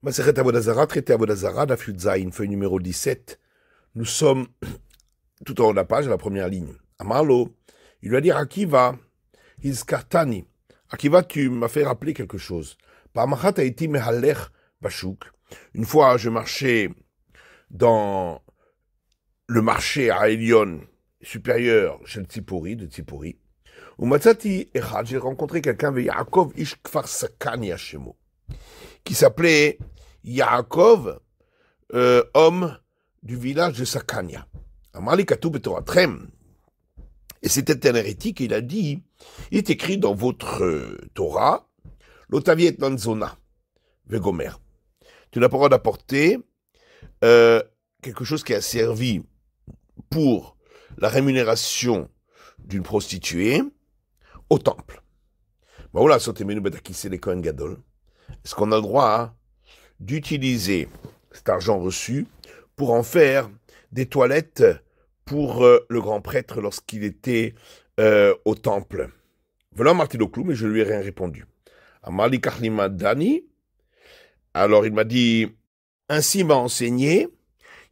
Maseret Avodah Zarah, traité Avodah Zarah, Daf Yud Zayin, feuille numéro 17. Nous sommes tout en haut de la page, à la première ligne. Amarlo, il lui a dit Akiva, Hizkartani. Akiva, tu m'as fait rappeler quelque chose. Parmachat haiti mehalech bashuk. Une fois, je marchais dans le marché à Elion, supérieur chez le Tzipori, de Tzipori. Ou Matzati Echad, j'ai rencontré quelqu'un, Yaakov Ish Kfar Sakani Hashemo, qui s'appelait Yaakov, homme du village de Sakania. Amali Katou Betoratrem. Et c'était un hérétique, il a dit, il est écrit dans votre Torah, l'Otaviet Nanzona, Vegomer. Tu n'as pas le droit d'apporter quelque chose qui a servi pour la rémunération d'une prostituée au temple. Est-ce qu'on a le droit d'utiliser cet argent reçu pour en faire des toilettes pour le grand prêtre lorsqu'il était au temple? Voilà Martino Clou, mais je lui ai rien répondu. Amali Karlima Dani. Alors il m'a dit, ainsi m'a enseigné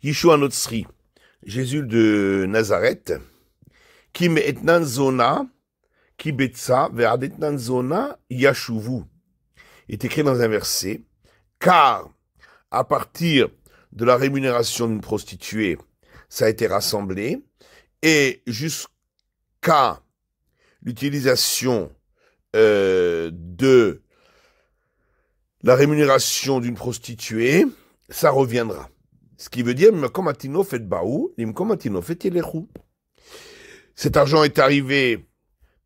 Yeshua Notzri, Jésus de Nazareth, qui me etnan zona, qui betsa, ve'adetnan zona, yashuvu. Il est écrit dans un verset, car à partir de la rémunération d'une prostituée, ça a été rassemblé, et jusqu'à l'utilisation de la rémunération d'une prostituée, ça reviendra. Ce qui veut dire, cet argent est arrivé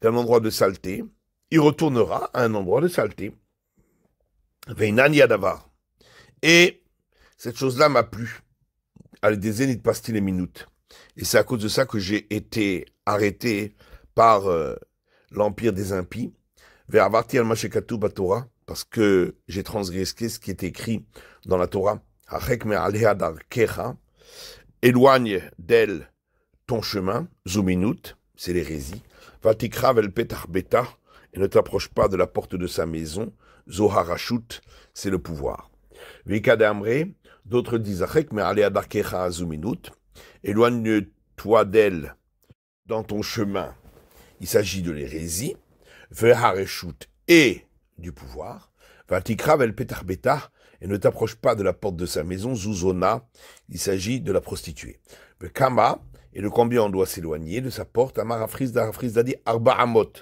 d'un endroit de saleté, il retournera à un endroit de saleté. Et cette chose-là m'a plu. Allez, des zéniths passent les minutes. Et c'est à cause de ça que j'ai été arrêté par l'empire des impies. Parce que j'ai transgressé ce qui est écrit dans la Torah. Éloigne d'elle ton chemin, Zuminut, c'est l'hérésie. Vatikra vel petach beta, et ne t'approche pas de la porte de sa maison, Zoharashut, c'est le pouvoir. Vika de Amré, d'autres disent Achek, mais alea darkecha Zuminut, éloigne-toi d'elle dans ton chemin. Il s'agit de l'hérésie, Vehareshut et du pouvoir. Vatikra vel petach beta, et ne t'approche pas de la porte de sa maison, Zuzona, il s'agit de la prostituée. Le Kama, et de combien on doit s'éloigner de sa porte, Amar Afrizda dit Arba Amot,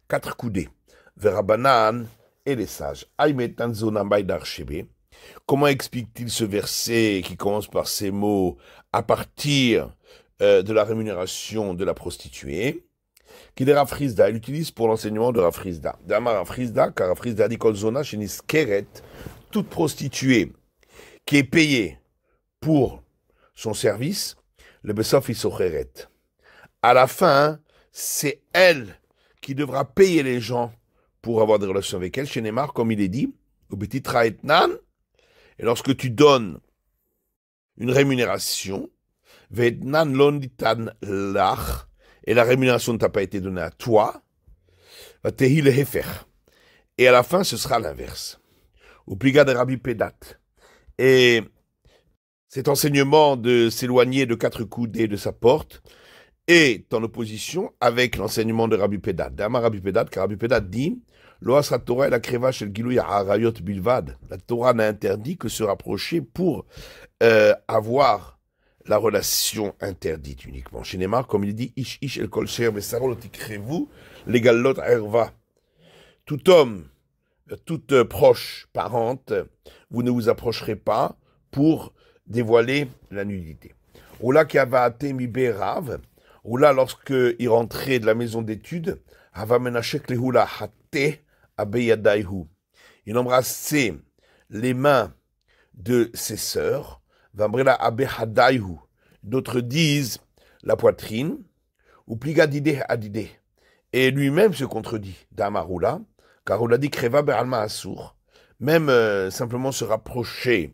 4 coudées, Verabanan et les sages. Aïmetan Zona Baïdar Shebe. Comment explique-t-il ce verset qui commence par ces mots à partir de la rémunération de la prostituée? Qu'il est Rafrizda, il l'utilise pour l'enseignement de Rafrizda. D'Amar Rafrizda, car Rafrizda dit Kol Zona Shenis Keret, toute prostituée qui est payée pour son service, le Besof Isocheret. À la fin, c'est elle qui devra payer les gens pour avoir des relations avec elle. Chez Neymar, comme il est dit, au petit Traetnan, et lorsque tu donnes une rémunération, Vetnan Londitan Lach, et la rémunération ne t'a pas été donnée à toi, Tehi le Hefer. Et à la fin, ce sera l'inverse. Ou pliga de Rabbi Pédat. Et cet enseignement de s'éloigner de 4 coudées de sa porte est en opposition avec l'enseignement de Rabbi Pédat. D'Amar Rabbi Pédat, car Rabbi Pédat dit Loas Torah et la creva shel Gilouya Arayot Bilvad. La Torah n'a interdit que se rapprocher pour avoir la relation interdite uniquement. Chez Neymar, comme il dit Ish Ish el Kol Sher Vesarol Tikrevu Legalot Erva. Tout homme, toute proche parente, vous ne vous approcherez pas pour dévoiler la nudité. Oula Kiavaate Mibe Rav, Oula lorsqu'il rentrait de la maison d'études, Hava Menachek Lehula Hate Abeyadaihu. Il embrassait les mains de ses sœurs, Vambrela Abehadaihu. D'autres disent la poitrine, ou Pligadide Adide. Et lui-même se contredit, Damarula, car on a dit Kreva Beralma Assour, même simplement se rapprocher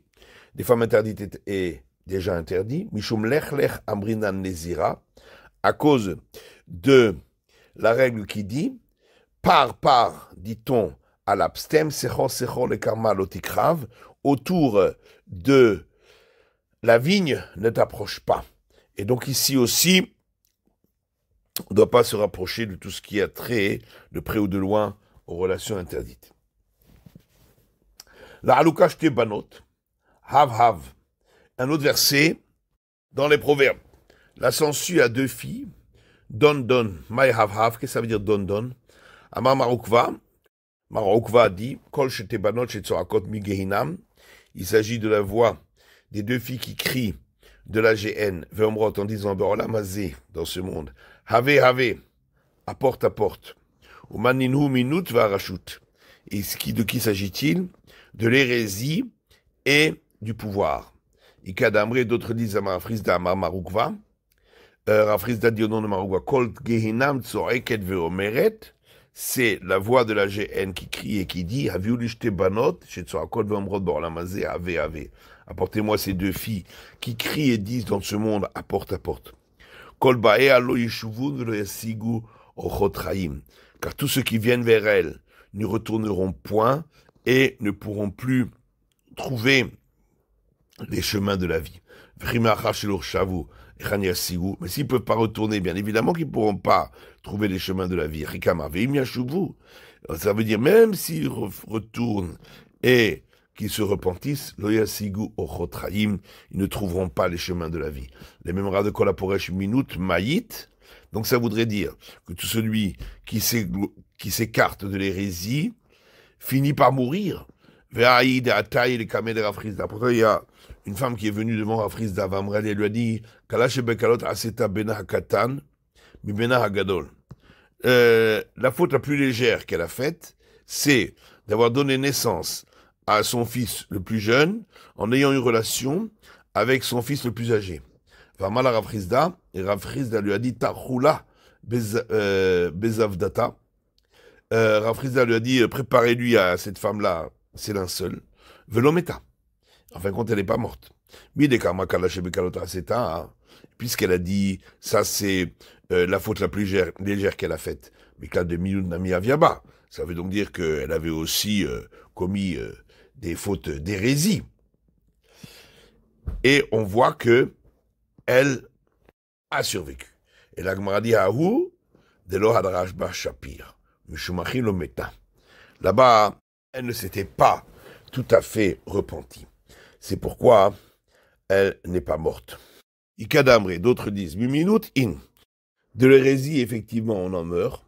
des femmes interdites est déjà interdit, Mishum Lech Lech Ambrinan Nezira, à cause de la règle qui dit, par, dit-on, à l'abstem, Secho le Karma Lotikrav, autour de la vigne ne t'approche pas. Et donc ici aussi, on ne doit pas se rapprocher de tout ce qui a trait, de près ou de loin, aux relations interdites. La halouka shte banot, hav hav. Un autre verset dans les proverbes. La sangsue a 2 filles, don don, mai hav hav. Qu'est-ce que ça veut dire don don? Amar Maroukva a dit, kol shte banot shetzorakot mi gehinam. Il s'agit de la voix des 2 filles qui crient de la GN, veomrot, en disant, berolamazé, dans ce monde. Have, have, à porte, ou maninhu minut va rachut. Et de qui s'agit-il? De l'hérésie et du pouvoir. Ikadamre, d'autres disent Amar Frisda, Amar Maroukva. Rafrizda dit au nom de Maroukva, Kol Gehinam Tsoreket Veomeret, c'est la voix de la GN qui crie et qui dit, Haviu lishte banot, chez Tsorakot Veomrot Borlamazé, Ave, Ave. Apportez-moi ces 2 filles qui crient et disent dans ce monde à porte. Kol Bae alo yishuvun lo yasigu ochotraim. Car tous ceux qui viennent vers elle n'y retourneront point et ne pourront plus trouver les chemins de la vie. Mais s'ils ne peuvent pas retourner, bien évidemment qu'ils ne pourront pas trouver les chemins de la vie. Ça veut dire, même s'ils retournent et qu'ils se repentissent, ils ne trouveront pas les chemins de la vie. Les mémoires de Kolaporesh minute maït. Donc ça voudrait dire que tout celui qui s'écarte de l'hérésie finit par mourir. Pourtant, il y a une femme qui est venue devant Rafrizda Vamrel et lui a dit la faute la plus légère qu'elle a faite, c'est d'avoir donné naissance à son fils le plus jeune en ayant une relation avec son fils le plus âgé. Vamal Rafrizda, et Rafrizda lui a dit Tarhula Bezavdata. Rafrizda lui a dit préparez-lui à cette femme-là, c'est linceul. Velometa. En fin de compte, elle n'est pas morte. Puisqu'elle a dit, ça c'est la faute la plus légère qu'elle a faite. Mais cas de Milun Nami Aviaba. Ça veut donc dire qu'elle avait aussi commis des fautes d'hérésie. Et on voit que elle a survécu. Et la Gemara dit, Ahu, de lo hadrash ba shapir. Mishumachim lo meta. Là-bas, elle ne s'était pas tout à fait repentie. C'est pourquoi elle n'est pas morte. Ikadamre, d'autres disent, minute in. De l'hérésie, effectivement, on en meurt,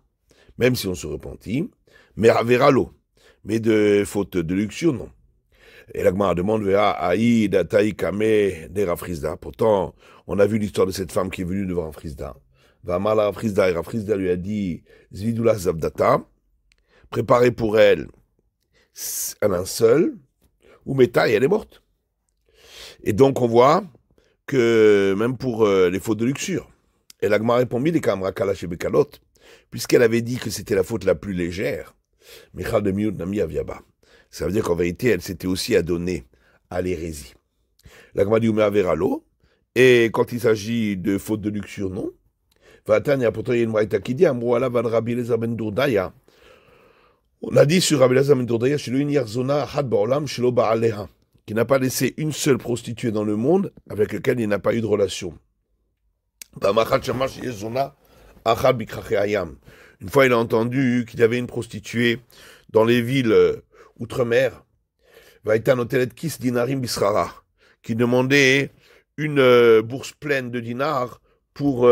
même si on se repentit, mais avera l'eau. Mais de faute de luxure, non. Et l'Agmara demande, pourtant, on a vu l'histoire de cette femme qui est venue devant Rafrizda. Vamala Rafrizda, et Rafrizda lui a dit, Zvidula Zavdata, préparez pour elle un linceul, ou Meta, et elle est morte. Et donc on voit que même pour les fautes de luxure, et l'Agma répond les Kamra Kalash et Bekalot, puisqu'elle avait dit que c'était la faute la plus légère, Michal de Miyut Nami Aviaba. Ça veut dire qu'en vérité, elle s'était aussi adonnée à l'hérésie. L'Agma dit Umeaveralo, et quand il s'agit de fautes de luxure, non. Vatania, pourtant il y a une braïta qui dit Amrouala van Rabbi Elazar ben Dourdaya. On a dit sur Rabbi Elazar ben Dourdaya, chez lui, Yarzona Had Baolam Shelo Baaleha, qui n'a pas laissé une seule prostituée dans le monde avec laquelle il n'a pas eu de relation. Une fois, il a entendu qu'il y avait une prostituée dans les villes outre-mer, qui demandait une bourse pleine de dinars pour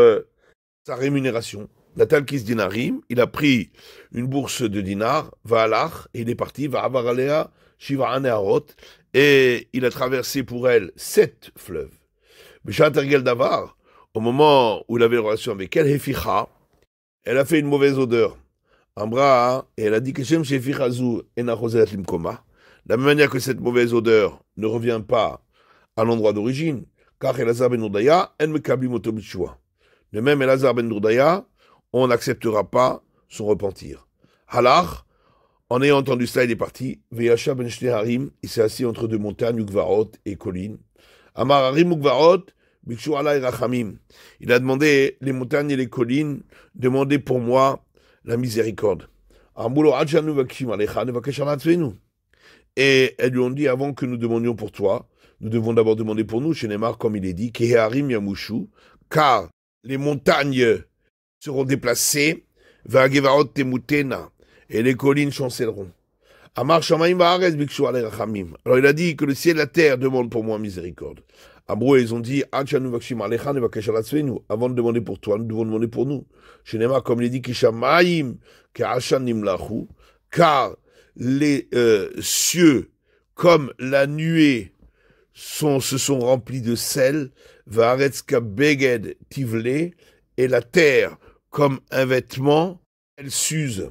sa rémunération. Natal Kis Dinarim, il a pris une bourse de dinars, Va'alach, et il est parti, Va'avaralea, Shiva Aneharot, et il a traversé pour elle 7 fleuves. Beshat Ergel Davar, au moment où il avait une relation avec elle, Heficha, elle a fait une mauvaise odeur. Ambra, et elle a dit que Shem Shefichazu Enachoset Limkoma, de la même manière que cette mauvaise odeur ne revient pas à l'endroit d'origine, car Elazar ben Dourdaya, en mekablim oto b'tshua. De même, Elazar ben Dourdaya, on n'acceptera pas son repentir. Halach, en ayant entendu cela, il est parti. Veyasha ben Shteharim, il s'est assis entre 2 montagnes, Ukvarot et collines. Amar Harim Ukvarot, Bikshu alay rachamim. Il a demandé les montagnes et les collines, demandez pour moi la miséricorde. Ambulo adjanu vakshim alecha nevakesh alatzvenu. Et elles lui ont dit, avant que nous demandions pour toi, nous devons d'abord demander pour nous, chez Neymar, comme il est dit, Keharim Yamushu, car les montagnes seront déplacées, Vagevarot Temutena, et les collines chancelleront. Amar Shamaim Vaaretz Bikshu Alei Rachamim. Alors il a dit que le ciel et la terre demandent pour moi miséricorde. Amrou, ils ont dit, Anchanu Vakshim Alecha Nevakesh Alatzvenu. Avant de demander pour toi, nous devons demander pour nous. Chez Neymar, comme il est dit, Kishamaim Ke'ashan Nimlachu, car les cieux, comme la nuée, se sont remplis de sel, Vaaretzka Beged Tivle, et la terre, comme un vêtement, elle s'use.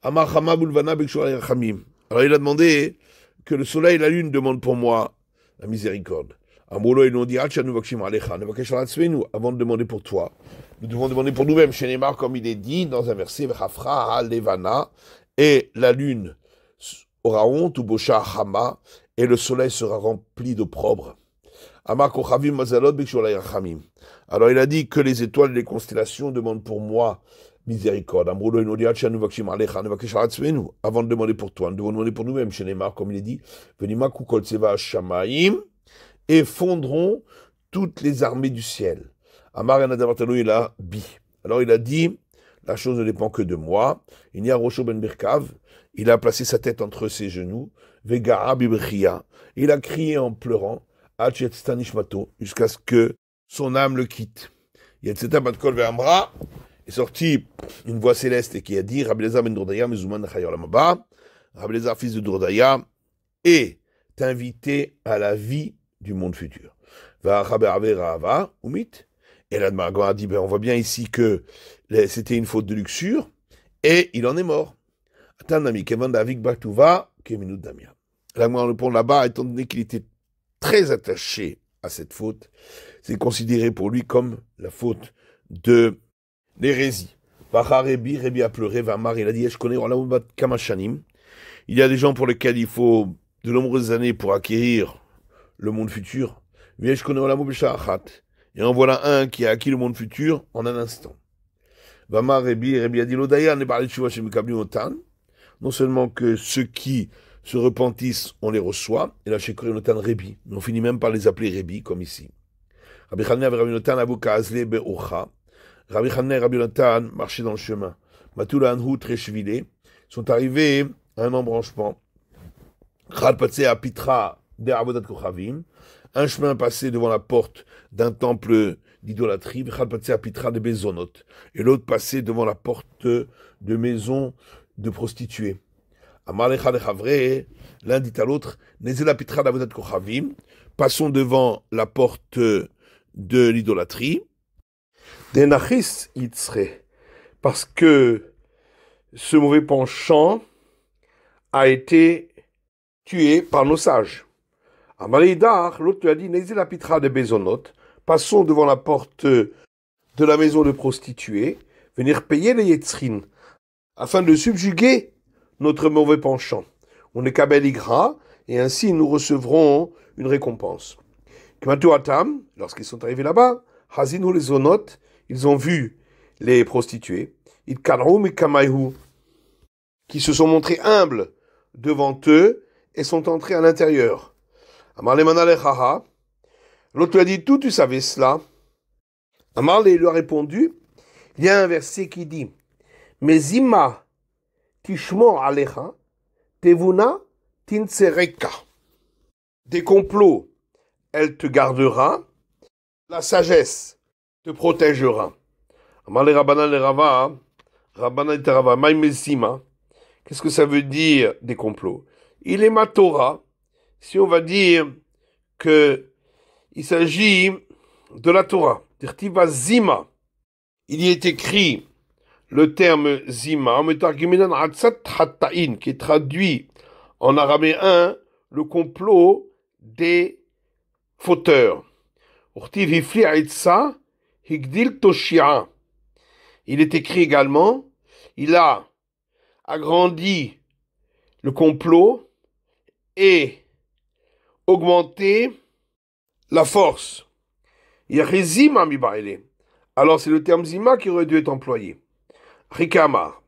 Amar Chama Bulvana Bikshu Alei Rachamim. Alors il a demandé que le soleil et la lune demandent pour moi la miséricorde. Amrolo, ils nous ont dit, avant de demander pour toi, nous devons demander pour nous-mêmes, chez Neymar, comme il est dit dans un verset, Levana, et la lune aura honte, ou Bosha Hama, et le soleil sera rempli d'opprobre. Amar Kochavim Mazalot Bikshu Alei Rachamim. Alors il a dit que les étoiles et les constellations demandent pour moi miséricorde. Amrolo, ils nous ont dit, avant de demander pour toi, nous devons demander pour nous-mêmes, chez Neymar, comme il est dit, Venima Kukol Tseva Shamaim, et fondront toutes les armées du ciel. Amar Yanadavatalo, il a bi. Alors il a dit, la chose ne dépend que de moi. Il y a Rosho ben Birkav, il a placé sa tête entre ses genoux, Vegara Bibriya, il a crié en pleurant, Achet Stanishmato, jusqu'à ce que son âme le quitte. Yetzeta Batkol Ve'amra, est sorti une voix céleste qui a dit, Rabbi Elazar ben Dourdaya, Mezuman Nechayor Lamaba, Rabbi Elazar, fils de Dourdaya, est invité à la vie du monde futur. Et la Gemara a dit, on voit bien ici que c'était une faute de luxure, et il en est mort. La Gemara répond là-bas, étant donné qu'il était très attaché à cette faute, c'est considéré pour lui comme la faute de l'hérésie. Rebi a pleuré, Vamar, il a dit, je connais Kamashanim. Il y a des gens pour lesquels il faut de nombreuses années pour acquérir le monde futur. Et en voilà un qui a acquis le monde futur en un instant. Vamar Rebi a dit, non seulement que ceux qui se repentissent, on les reçoit, et là chez Notan Rebi, on finit même par les appeler Rebi, comme ici. Rabbi Chanina et Rabbi Notan Abu Kazle Be'ocha. Rabbi Chanina et Rabbi Notan marchaient dans le chemin. Matula Anhu Treshvile sont arrivés à un embranchement. Chal Patsé à Pitra de Avodat Kochavim, un chemin passé devant la porte d'un temple d'idolâtrie, Chal Patsé à Pitra de Bezonot, et l'autre passé devant la porte de maison de prostituées. Amar Lecha Lechavre, l'un dit à l'autre, Nezela Pitra d'Avodat Kochavim, passons devant la porte de l'idolâtrie. Denachis Yitzre, parce que ce mauvais penchant a été tué par nos sages. Amalidar, l'autre lui a dit, Nezela Pitra de Bezonot, passons devant la porte de la maison de prostituées, venir payer les Yetzrin, afin de subjuguer notre mauvais penchant. On est Kabel Igra, et ainsi nous recevrons une récompense. Kmatu Atam, lorsqu'ils sont arrivés là-bas, Hazinu les Zonot, ils ont vu les prostituées, Itkanroum et Kamayhu, qui se sont montrés humbles devant eux et sont entrés à l'intérieur. Amar le Manalechaha, l'autre lui a dit, tout tu savais cela. Amar lui a répondu, il y a un verset qui dit, Mezima tishmor alecha, tevuna tinsereka. Des complots, elle te gardera, la sagesse te protégera. Amar le Rabbanan le Rava, Rabbanan et Rava, Maïmezima, qu'est-ce que ça veut dire des complots? Il est ma Torah, si on va dire que il s'agit de la Torah, Dirtiva Zima, il y est écrit le terme Zima, qui est traduit en araméen le complot des fauteurs. Il est écrit également, il a agrandi le complot et augmenté la force. Alors c'est le terme Zima qui aurait dû être employé. Rikamar.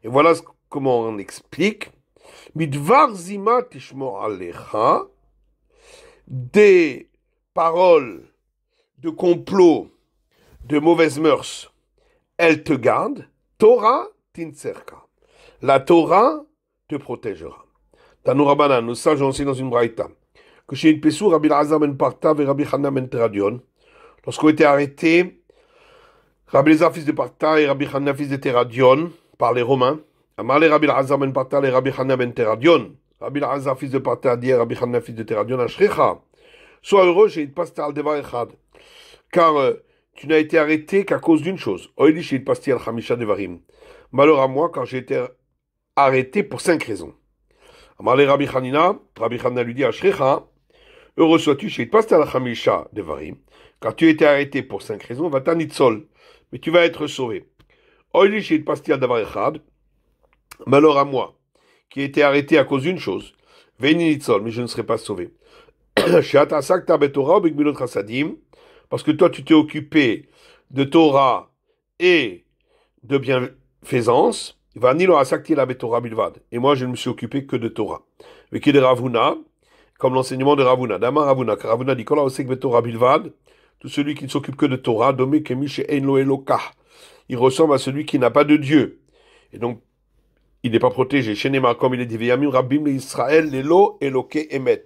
Et voilà comment on explique. Midvar zima tishmor alecha, des paroles de complot, de mauvaises mœurs, elles te gardent. Torah tinserka. La Torah te protégera. Tanu Rabbanan, nos sages ont enseigné dans une braïta que chez Pessour, Rabbi Elazar ben Parta et Rabbi Chana ben Teradion, lorsqu'ont été arrêtés Rabbi Elazar fils de Parta et Rabbi Chana fils de Teradion par les Romains, Amarle Rabbi Elazar ben Parta et Rabbi Chana ben Teradion, Rabbi Elazar fils de Parta a dit à Rabbi Chana fils de Teradion, Ashrecha, sois heureux chez Pastal al Devar Echad, car tu n'as été arrêté qu'à cause d'une chose. Oili chez Pastal al Chamisha Devarim. Malheur à moi quand j'ai été arrêté pour 5 raisons. Amarle Rabbi Chanina lui dit Ashrecha, heureux sois-tu chez Pastal al Chamisha Devarim, car tu as été arrêté pour 5 raisons, Vatanitzol, mais tu vas être sauvé. Oili chez Pastal al Devar Echad, malheur à moi, qui ai été arrêté à cause d'une chose, Veinitzol, mais je ne serai pas sauvé. Parce que toi tu t'es occupé de Torah et de bienfaisance, et moi je ne me suis occupé que de Torah. Mais qui est de Ravuna, comme l'enseignement de Ravuna. Dama Ravuna, car Ravuna dit tout celui qui ne s'occupe que de Torah, il ressemble à celui qui n'a pas de Dieu. Et donc, il n'est pas protégé. Shenema, comme il est dit, Veyamim Rabbim Israël, Lelo Eloke Emet.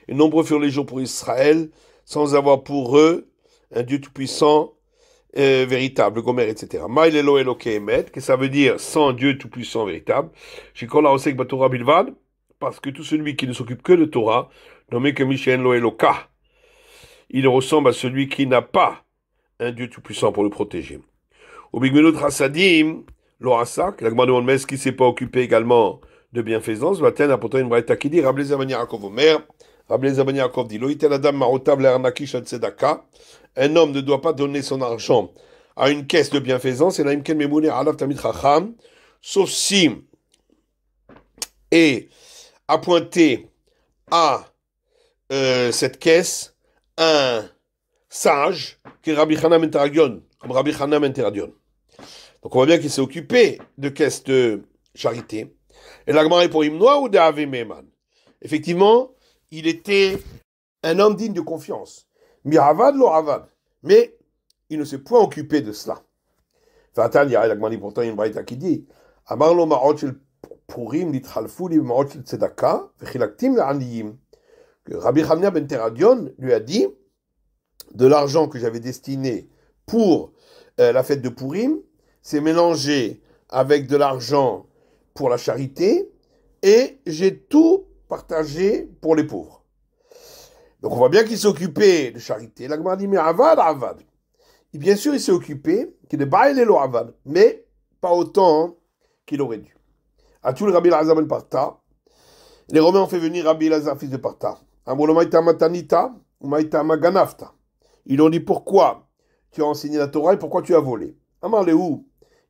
Et nombreux furent les jours pour Israël, sans avoir pour eux un Dieu tout-puissant, véritable, Gomer, etc. Maïl Elo Eloke Emet, que ça veut dire sans Dieu tout-puissant, véritable. Shikola Osek Batorah Bilvad, parce que tout celui qui ne s'occupe que de Torah, nommé que Mishen Lo Eloka, il ressemble à celui qui n'a pas un Dieu tout-puissant pour le protéger. Au Bigmenot Rassadim, l'Orasak, la Gemara demande, mais est-ce qu'il ne s'est pas occupé également de bienfaisance? Vaten a pourtant une braïta qui dit, Rabbi Zamani Yaakov Omer, Rabbi Zamani Yaakov dit, Loïtel Adam Marotav Le'arnakish al Tzedaka, un homme ne doit pas donner son argent à une caisse de bienfaisance, et la Imken Memoune Alav Tamid Chacham, sauf si est appointé à cette caisse un sage qui est Rabbi Chana ben Teradion, comme Rabbi Chana ben Teradion. Donc on voit bien qu'il s'est occupé de caisses de charité. Et la Gemara est pour Imnoa ou d'Ave Meman. Effectivement, il était un homme digne de confiance. Miravad lo Avad. Mais il ne s'est point occupé de cela. Fatan, il y a la Gemara pourtant une braïta qui dit Amar lo ma'ot shel Purim nitchalfu li ma'ot shel tzedaka v'chilaktim la'aniyim. Que Rabbi Chana ben Teradion lui a dit de l'argent que j'avais destiné pour la fête de Purim, c'est mélangé avec de l'argent pour la charité et j'ai tout partagé pour les pauvres. Donc on voit bien qu'il s'est occupé de charité. La Gemara dit mais avad, avad. Et bien sûr il s'est occupé qu'il est baïlé lo avad, mais pas autant qu'il aurait dû. À tout le Rabbi Elazar ben Parta, les Romains ont fait venir Rabbi Elazar fils de Parta. Ils ont dit pourquoi tu as enseigné la Torah et pourquoi tu as volé. Amar lehu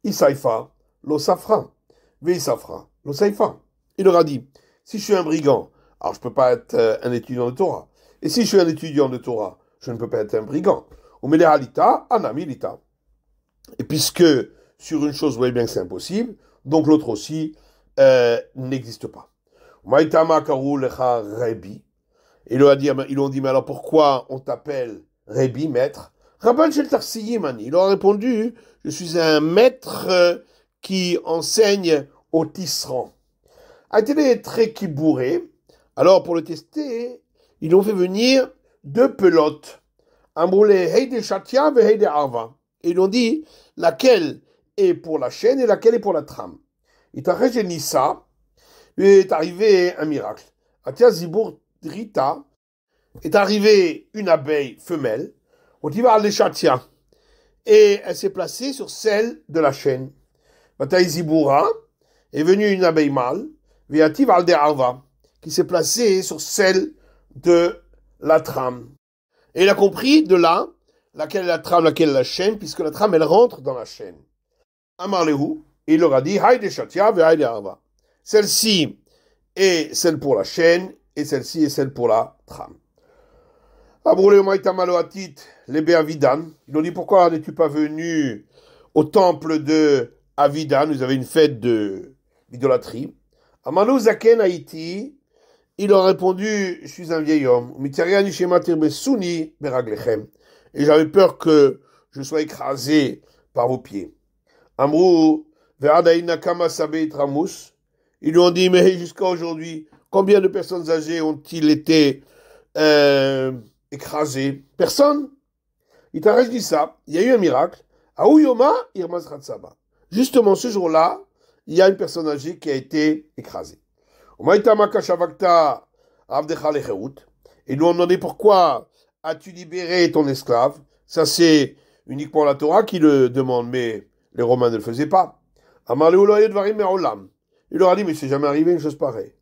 Isaifa, lo safra, veisafra, lo saifa. Il leur a dit, si je suis un brigand, alors je ne peux pas être un étudiant de Torah. Et si je suis un étudiant de Torah, je ne peux pas être un brigand. Umelhalita, anamilita. Et puisque sur une chose, vous voyez bien que c'est impossible, donc l'autre aussi n'existe pas. Maïtama karu lecha rebi. Ils lui ont dit, mais alors pourquoi on t'appelle Rebi, maître? Rabban shel Tarsiyim, il leur a répondu, je suis un maître qui enseigne au tisserand. A été très kibouré. Alors, pour le tester, ils ont fait venir 2 pelotes. Un brûlé Heide Shatia et Heide Arva. Et ils ont dit, laquelle est pour la chaîne et laquelle est pour la trame. Il t'a régéné ça, lui est arrivé un miracle. Atia Zibour Rita, est arrivée une abeille femelle, on y va à l'échatia, et elle s'est placée sur celle de la chaîne. Bataï Ziboura est venue une abeille mâle, Viativ al Arva, qui s'est placée sur celle de la trame. Et il a compris de là, laquelle est la trame, laquelle est la chaîne, puisque la trame, elle rentre dans la chaîne. Amar lehu, il leur a dit, Haïde Shatia, Haïde Arva. Celle-ci est celle pour la chaîne, et celle-ci est celle pour la trame. Les Avidan, ils ont dit pourquoi n'es-tu pas venu au temple de Avidan? Vous avez une fête d'idolâtrie. Amalou Zaken Haïti, il a répondu, je suis un vieil homme. Et j'avais peur que je sois écrasé par vos pieds. Amrou, ils lui ont dit, mais jusqu'à aujourd'hui, combien de personnes âgées ont-ils été écrasées? Personne. Il t'a dit ça. Il y a eu un miracle. Justement, ce jour-là, il y a une personne âgée qui a été écrasée. Ils lui ont demandé pourquoi as-tu libéré ton esclave? Ça, c'est uniquement la Torah qui le demande, mais les Romains ne le faisaient pas. Il leur a dit, mais c'est jamais arrivé une chose pareille.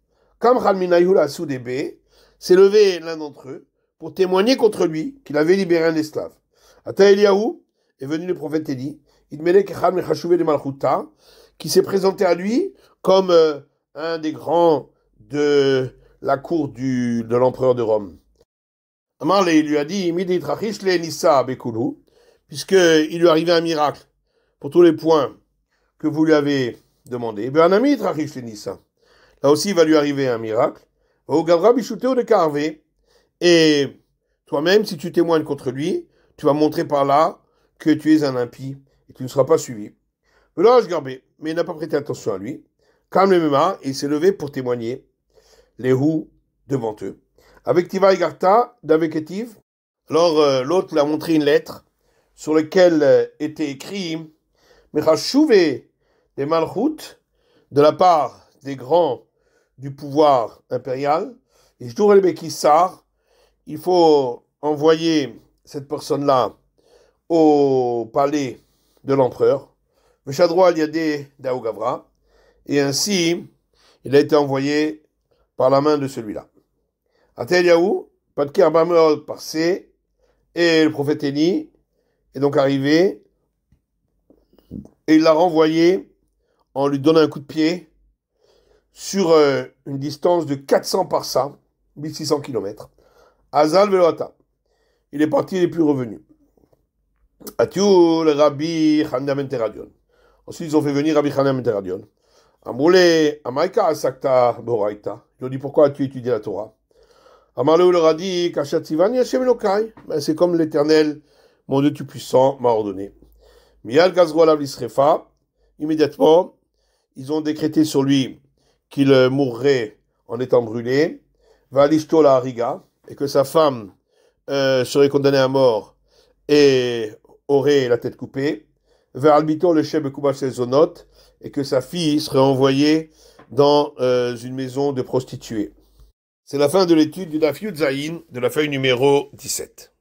S'est levé l'un d'entre eux pour témoigner contre lui qu'il avait libéré un esclave. Ata Eliyahu est venu le prophète Élie, qui s'est présenté à lui comme un des grands de la cour de l'empereur de Rome. Amar il lui a dit, puisqu'il lui arrivait un miracle pour tous les points que vous lui avez demandé. Là aussi, il va lui arriver un miracle. Et toi-même, si tu témoignes contre lui, tu vas montrer par là que tu es un impie et tu ne seras pas suivi. Mais il n'a pas prêté attention à lui. Il s'est levé pour témoigner les hous devant eux. Avec Tiva et Garta, d'Aveketiv, alors l'autre lui a montré une lettre sur laquelle était écrit Mechashouvé des Malchut de la part des grands du pouvoir impérial. Et Jdour el Bekissar, il faut envoyer cette personne-là au palais de l'empereur. Veshadro al-Yadeh d'Aougavra. Et ainsi, il a été envoyé par la main de celui-là. Ateliaou, Patke Arbamel passé, et le prophète Élie est donc arrivé, et il l'a renvoyé en lui donnant un coup de pied sur une distance de 400 parsa, 1600 km. Azal Veloata. Il est parti, il n'est plus revenu. Atiou, le Rabbi Chanina ben Teradion. Ensuite, ils ont fait venir Rabbi Chanina ben Teradion. Amroulé, Amaika Asakta Boraita. Ils ont dit, pourquoi as-tu étudié la Torah? Amarleu leur a dit, Kashatsivan Yashem Elokai. C'est comme l'Éternel, mon Dieu Tout-Puissant, m'a ordonné. Miyal Gazro Alav Lisrefa. Immédiatement, ils ont décrété sur lui qu'il mourrait en étant brûlé. Valishto la Hariga. Et que sa femme serait condamnée à mort et aurait la tête coupée. Vers Albito le Sheb Kubash Zonot. Et que sa fille serait envoyée dans une maison de prostituées. C'est la fin de l'étude du Daf Yud Zayin de la feuille numéro 17.